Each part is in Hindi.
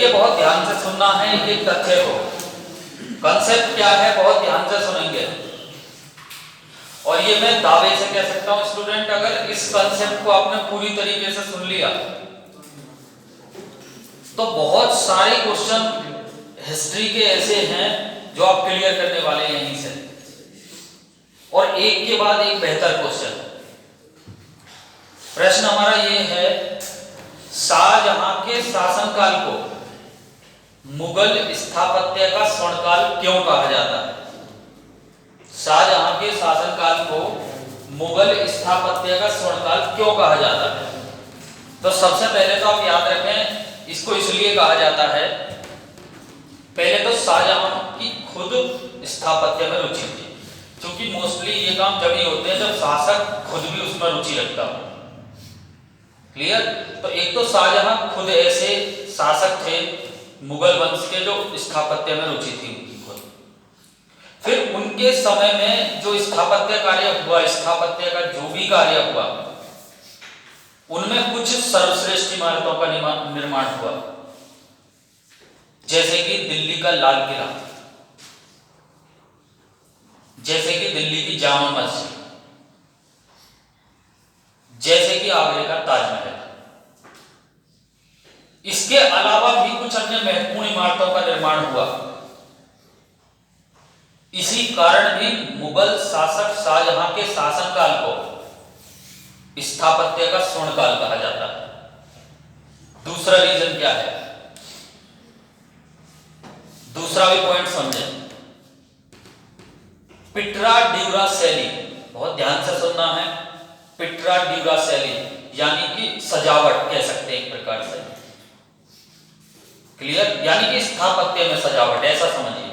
देखिए बहुत ध्यान से सुनना है एक तथ्य को। कंसेप्ट क्या है बहुत ध्यान से सुनेंगे। और ये मैं दावे से कह सकता हूं स्टूडेंट, अगर इस कंसेप्ट को आपने पूरी तरीके से सुन लिया तो बहुत सारे क्वेश्चन हिस्ट्री के ऐसे हैं जो आप क्लियर करने वाले हैं यहीं से, और एक के बाद एक बेहतर क्वेश्चन। प्रश्न हमारा ये है, शाहजहां के शासनकाल को मुगल स्थापत्य का स्वर्णकाल क्यों कहा जाता है? शाहजहां के शासनकाल को मुगल स्थापत्य का स्वर्णकाल क्यों कहा जाता है? तो सबसे पहले तो आप याद रखें, इसको इसलिए कहा जाता है, पहले तो शाहजहां की खुद स्थापत्य में रुचि थी, क्योंकि मोस्टली ये काम जब ही होते हैं जब शासक खुद भी उसमें रुचि रखता हो। क्लियर? तो एक तो शाहजहां खुद ऐसे शासक थे मुगल वंश के जो स्थापत्य में रुचि थी उनकी खुद। फिर उनके समय में जो स्थापत्य कार्य हुआ, स्थापत्य का जो भी कार्य हुआ, उनमें कुछ सर्वश्रेष्ठ इमारतों का निर्माण हुआ, जैसे कि दिल्ली का लाल किला, जैसे कि दिल्ली की जामा मस्जिद, जैसे कि आगरे का ताजमहल। इसके अलावा भी कुछ अन्य महत्वपूर्ण इमारतों का निर्माण हुआ। इसी कारण भी मुगल शासक शाहजहां के शासनकाल को स्थापत्य का स्वर्णकाल कहा जाता है। दूसरा रीजन क्या है? दूसरा भी पॉइंट समझें। पिट्रा ड्यूरा शैली, बहुत ध्यान से सुनना है। पिट्रा ड्यूरा शैली यानी कि सजावट कह सकते हैं एक प्रकार से। क्लियर? यानी कि स्थापत्य में सजावट, ऐसा समझिए,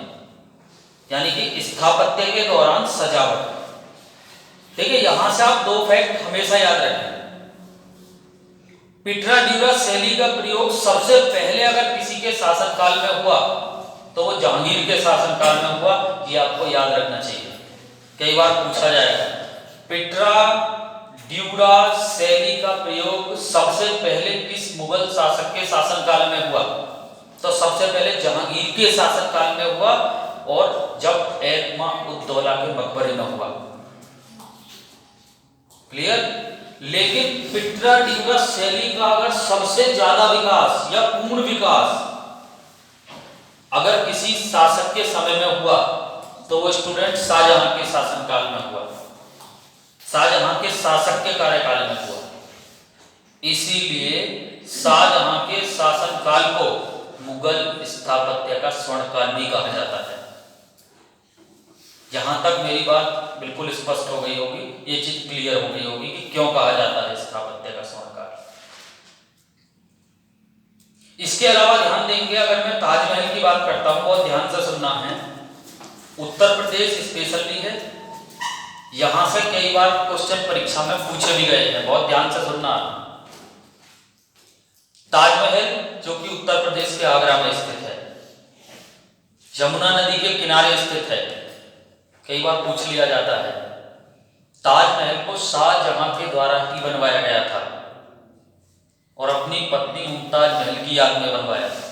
यानी कि स्थापत्य के दौरान सजावट। देखिए यहां से आप दो फैक्ट हमेशा याद रखें। पिट्रा ड्यूरा शैली का प्रयोग सबसे पहले अगर किसी के शासनकाल में हुआ तो वो जहांगीर के शासनकाल में हुआ, ये आपको याद रखना चाहिए। कई बार पूछा जाएगा पिट्रा ड्यूरा शैली का प्रयोग सबसे पहले किस मुगल शासक के शासनकाल में हुआ? तो सबसे पहले जहांगीर के शासनकाल में हुआ, और जब एतमाद-उद-दौला के मकबरे में हुआ। क्लियर? लेकिन पिट्रा ड्यूरा शैली का अगर सबसे ज्यादा विकास या पूर्ण विकास अगर किसी शासक के समय में हुआ तो वो स्टूडेंट शाहजहां के शासनकाल में हुआ, शाहजहां के शासक के कार्यकाल में हुआ। इसीलिए शाहजहां के शासनकाल को मुगल स्थापत्य का स्वर्णकाल भी कहा जाता है। यहां तक मेरी बात बिल्कुल स्पष्ट हो गई होगी, ये चीज क्लियर हो गई होगी कि क्यों कहा जाता है स्थापत्य का स्वर्णकाल। इसके अलावा ध्यान देंगे, अगर मैं ताजमहल की बात करता हूं, बहुत ध्यान से सुनना है। उत्तर प्रदेश स्पेशली है, यहां से कई बार क्वेश्चन परीक्षा में पूछे भी गए हैं, बहुत ध्यान से सुनना। ताजमहल जो कि उत्तर प्रदेश के आगरा में स्थित है, यमुना नदी के किनारे स्थित है, कई बार पूछ लिया जाता है। ताजमहल को शाहजहां के द्वारा ही बनवाया गया था और अपनी पत्नी मुमताज महल की याद में बनवाया था।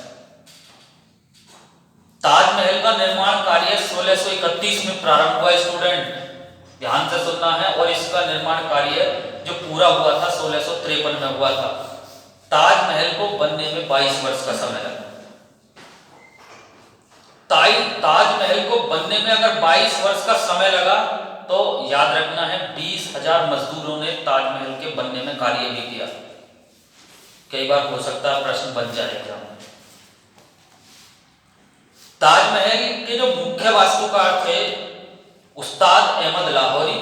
ताजमहल का निर्माण कार्य 1631 में प्रारंभ हुआ स्टूडेंट, ध्यान से सुनना है, और इसका निर्माण कार्य जो पूरा हुआ था 1653 में हुआ था। ताजमहल को बनने में 22 वर्ष का समय लगा। ताजमहल को बनने में अगर 22 वर्ष का समय लगा तो याद रखना है 20,000 मजदूरों ने ताजमहल के बनने में कार्य भी किया। कई बार हो सकता है प्रश्न बन जाएगा। ताजमहल के जो मुख्य वास्तुकार थे उस्ताद अहमद लाहौरी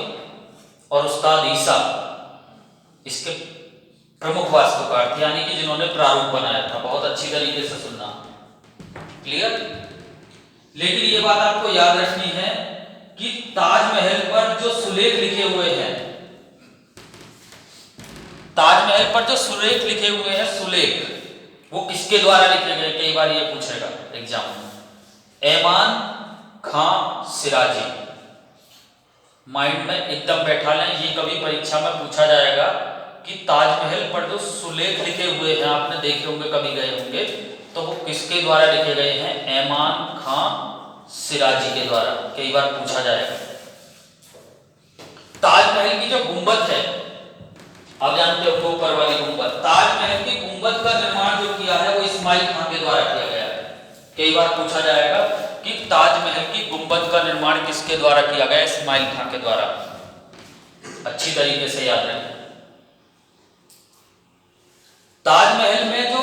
और उस्ताद ईसा, इसके प्रमुख वास्तुकार थे, यानी कि जिन्होंने प्रारूप बनाया था। बहुत अच्छी तरीके से सुनना। क्लियर? लेकिन ये बात आपको याद रखनी है कि ताजमहल पर जो सुलेख लिखे हुए हैं, ताजमहल पर जो सुलेख लिखे हुए हैं, सुलेख वो किसके द्वारा लिखे गए? कई बार ये पूछेगा एग्जाम में। ऐमान खां सिराजी, माइंड में एकदम बैठा लें, ये कभी परीक्षा में पूछा जाएगा कि ताजमहल पर जो सुलेख लिखे हुए हैं, आपने देखे होंगे, कभी गए होंगे, तो वो किसके द्वारा लिखे गए हैं? ऐमान खां सिराजी के द्वारा। कई बार पूछा जाएगा। ताजमहल की जो गुंबद है, आप जानते हो ऊपर वाली गुंबद, ताजमहल की गुंबद का निर्माण जो किया है वो इस्माइल खां के द्वारा किया गया है। कई बार पूछा जाएगा कि ताजमहल की गुंबद का निर्माण किसके द्वारा किया गया? इस्माइल खां के द्वारा। अच्छी तरीके से याद रखें। ताजमहल में जो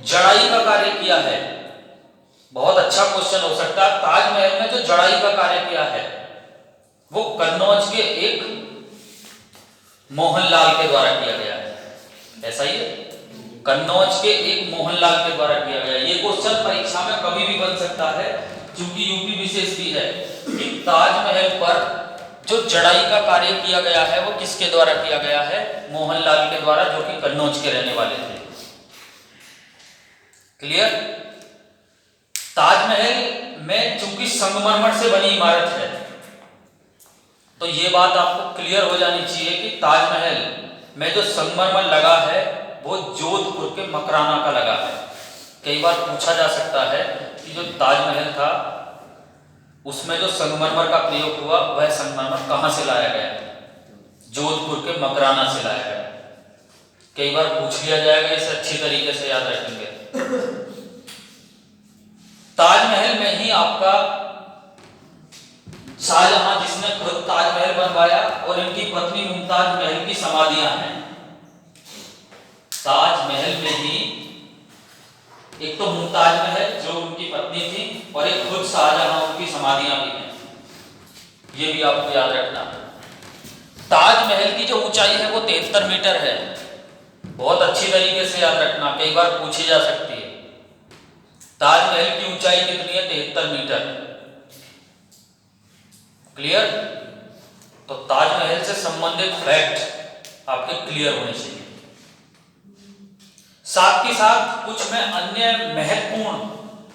जड़ाई का कार्य किया है, बहुत अच्छा क्वेश्चन हो सकता है। ताजमहल में जो जड़ाई का कार्य किया है वो कन्नौज के एक मोहनलाल के द्वारा किया गया है। ऐसा ही है, कन्नौज के एक मोहनलाल के द्वारा किया गया। ये क्वेश्चन परीक्षा में कभी भी बन सकता है, क्योंकि यूपी विशेष भी है कि ताजमहल पर जो जड़ाई का कार्य किया गया है वो किसके द्वारा किया गया है? मोहनलाल के द्वारा, जो कि कन्नौज के रहने वाले थे। क्लियर? ताजमहल में चूंकि संगमरमर से बनी इमारत है, तो ये बात आपको क्लियर हो जानी चाहिए कि ताजमहल में जो संगमरमर लगा है वो जोधपुर के मकराना का लगा है। कई बार पूछा जा सकता है कि जो ताजमहल था उसमें जो संगमरमर का प्रयोग हुआ वह संगमरमर कहां से लाया गया? जोधपुर के मकराना से लाया गया। कई बार पूछ लिया जाएगा, इसे अच्छी तरीके से याद रखेंगे। ताजमहल में ही आपका शाहजहां, जिसने खुद ताजमहल बनवाया, और इनकी पत्नी मुमताज महल की समाधियां हैं। ताजमहल में ही एक तो मुमताज महल जो उनकी पत्नी थी, और एक खुद शाहजहां, उनकी समाधियां भी हैं। ये भी आपको याद रखना। ताजमहल की जो ऊंचाई है वो 73 मीटर है। बहुत अच्छी तरीके से याद रखना, कई बार पूछी जा सकती है। ताजमहल की ऊंचाई कितनी है? 73 मीटर। क्लियर? तो ताजमहल से संबंधित फैक्ट आपके क्लियर होने चाहिए। साथ ही साथ कुछ मैं अन्य महत्वपूर्ण,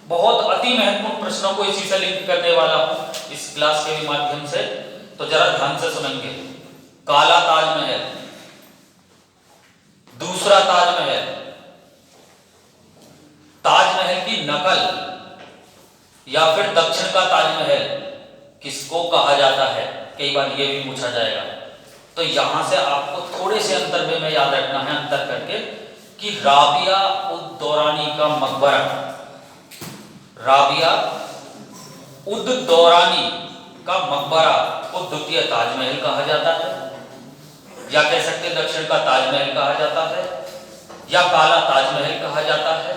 बहुत अति महत्वपूर्ण प्रश्नों को इसी से लिंक करने वाला हूं इस क्लास के माध्यम से, तो जरा ध्यान से सुनेंगे। काला ताजमहल, दूसरा ताजमहल, ताजमहल की नकल या फिर दक्षिण का ताजमहल किसको कहा जाता है? कई बार यह भी पूछा जाएगा। तो यहां से आपको थोड़े से अंतर में याद रखना है, अंतर करके, कि राबिया उद दौरानी का मकबरा, राबिया उद दौरानी का मकबरा को द्वितीय ताजमहल कहा जाता है, या कह सकते हैं दक्षिण का ताजमहल कहा जाता है, या काला ताजमहल कहा जाता है,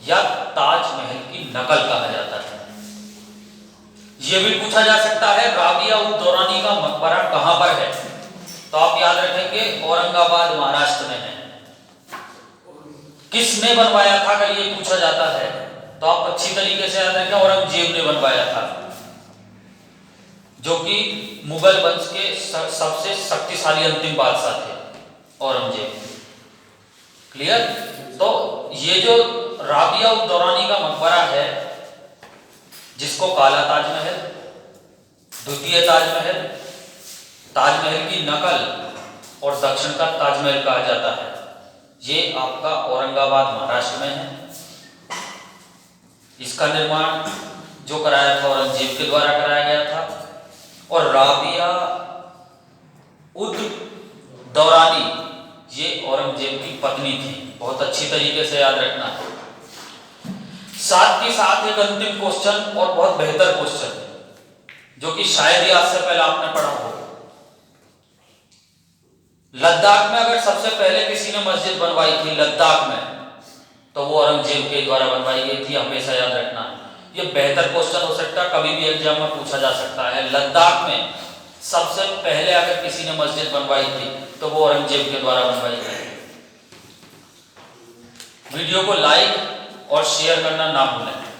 या ताजमहल की नकल कहा जाता है। यह भी पूछा जा सकता है राबिया उद दौरानी का मकबरा कहां पर है? तो आप याद रखेंगे औरंगाबाद महाराष्ट्र में है। किसने बनवाया था अगर ये पूछा जाता है तो आप अच्छी तरीके से याद रखें, औरंगजेब ने बनवाया था, जो कि मुगल वंश के सबसे शक्तिशाली अंतिम बादशाह थे, औरंगजेब। क्लियर? तो ये जो राबिया उद दौरानी का मकबरा है, जिसको काला ताजमहल, द्वितीय ताजमहल, ताजमहल की नकल और दक्षिण का ताजमहल कहा जाता है, ये आपका औरंगाबाद महाराष्ट्र में है। इसका निर्माण जो कराया था औरंगजेब के द्वारा कराया गया था, और राबिया उद दौरानी ये औरंगजेब की पत्नी थी। बहुत अच्छी तरीके से याद रखना है। साथ ही साथ एक अंतिम क्वेश्चन और बहुत बेहतर क्वेश्चन, जो कि शायद ही आज से पहले आपने पढ़ा हो। लद्दाख में अगर सबसे पहले किसी ने मस्जिद बनवाई थी लद्दाख में, तो वो औरंगजेब के द्वारा बनवाई गई थी। हमेशा याद रखना, ये बेहतर क्वेश्चन हो सकता है, कभी भी एग्जाम में पूछा जा सकता है। लद्दाख में सबसे पहले अगर किसी ने मस्जिद बनवाई थी तो वो औरंगजेब के द्वारा बनवाई गई। वीडियो को लाइक और शेयर करना ना भूलें।